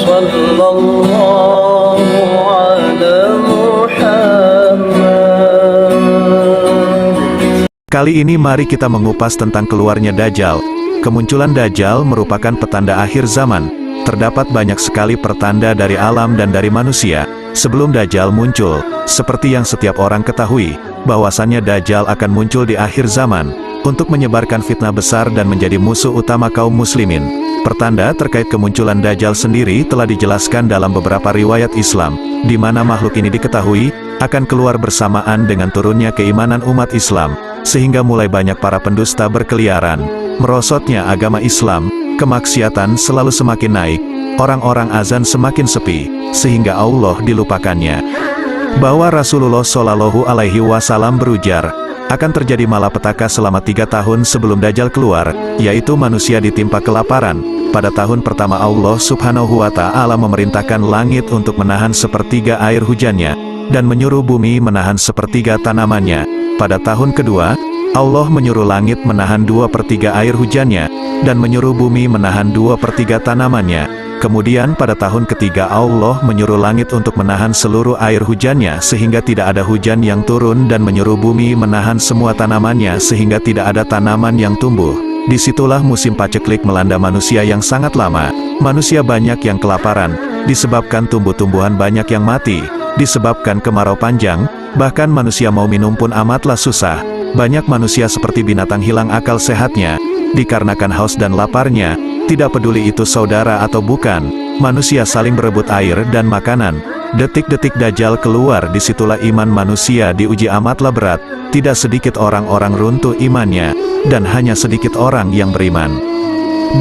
Sallallahu ala Muhammad. Kali ini mari kita mengupas tentang keluarnya Dajjal. Kemunculan Dajjal merupakan petanda akhir zaman. Terdapat banyak sekali pertanda dari alam dan dari manusia sebelum Dajjal muncul. Seperti yang setiap orang ketahui, bahwasannya Dajjal akan muncul di akhir zaman untuk menyebarkan fitnah besar dan menjadi musuh utama kaum muslimin. Pertanda terkait kemunculan Dajjal sendiri telah dijelaskan dalam beberapa riwayat Islam, di mana makhluk ini diketahui akan keluar bersamaan dengan turunnya keimanan umat Islam, sehingga mulai banyak para pendusta berkeliaran. Merosotnya agama Islam, kemaksiatan selalu semakin naik, orang-orang azan semakin sepi, sehingga Allah dilupakannya. Bahwa Rasulullah Shallallahu Alaihi Wasallam berujar, akan terjadi malapetaka selama 3 tahun sebelum Dajjal keluar, yaitu manusia ditimpa kelaparan. Pada tahun pertama Allah Subhanahu wa Ta'ala memerintahkan langit untuk menahan sepertiga air hujannya, dan menyuruh bumi menahan sepertiga tanamannya. Pada tahun kedua, Allah menyuruh langit menahan 2/3 air hujannya, dan menyuruh bumi menahan 2/3 tanamannya. Kemudian pada tahun ketiga Allah menyuruh langit untuk menahan seluruh air hujannya sehingga tidak ada hujan yang turun, dan menyuruh bumi menahan semua tanamannya sehingga tidak ada tanaman yang tumbuh. Disitulah musim paceklik melanda manusia yang sangat lama. Manusia banyak yang kelaparan, disebabkan tumbuh-tumbuhan banyak yang mati, disebabkan kemarau panjang, bahkan manusia mau minum pun amatlah susah. Banyak manusia seperti binatang hilang akal sehatnya, dikarenakan haus dan laparnya. Tidak peduli itu saudara atau bukan, manusia saling berebut air dan makanan. Detik-detik Dajjal keluar, disitulah iman manusia diuji amatlah berat. Tidak sedikit orang-orang runtuh imannya, dan hanya sedikit orang yang beriman.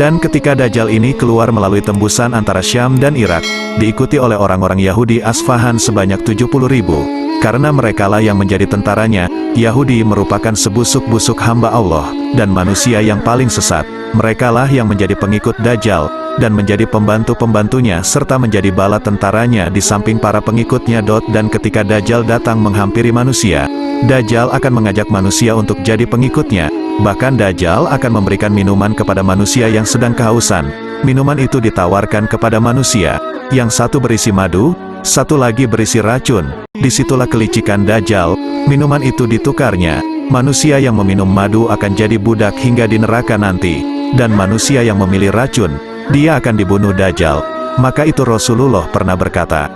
Dan ketika Dajjal ini keluar melalui tembusan antara Syam dan Irak, diikuti oleh orang-orang Yahudi Asfahan sebanyak 70.000. Karena merekalah yang menjadi tentaranya. Yahudi merupakan sebusuk-busuk hamba Allah, dan manusia yang paling sesat. Merekalah yang menjadi pengikut Dajjal, dan menjadi pembantu-pembantunya serta menjadi bala tentaranya di samping para pengikutnya. Dan ketika Dajjal datang menghampiri manusia, Dajjal akan mengajak manusia untuk jadi pengikutnya. Bahkan Dajjal akan memberikan minuman kepada manusia yang sedang kehausan. Minuman itu ditawarkan kepada manusia. Yang satu berisi madu, satu lagi berisi racun. Disitulah kelicikan Dajjal. Minuman itu ditukarnya. Manusia yang meminum madu akan jadi budak hingga di neraka nanti. Dan manusia yang memilih racun, dia akan dibunuh Dajjal. Maka itu Rasulullah pernah berkata.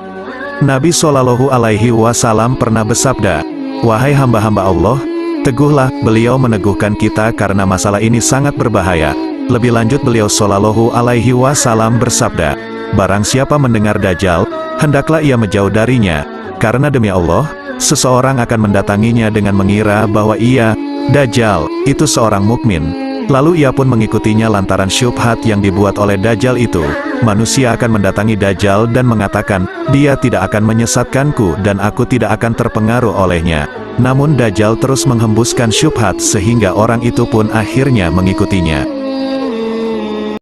Nabi Shallallahu Alaihi Wasallam pernah bersabda, "Wahai hamba-hamba Allah, teguhlah." Beliau meneguhkan kita karena masalah ini sangat berbahaya. Lebih lanjut beliau Shallallahu Alaihi Wasallam bersabda, "Barang siapa mendengar Dajjal, hendaklah ia menjauh darinya. Karena demi Allah, seseorang akan mendatanginya dengan mengira bahwa ia, Dajjal, itu seorang mukmin. Lalu ia pun mengikutinya lantaran syubhat yang dibuat oleh Dajjal itu. Manusia akan mendatangi Dajjal dan mengatakan, dia tidak akan menyesatkanku dan aku tidak akan terpengaruh olehnya. Namun Dajjal terus menghembuskan syubhat sehingga orang itu pun akhirnya mengikutinya.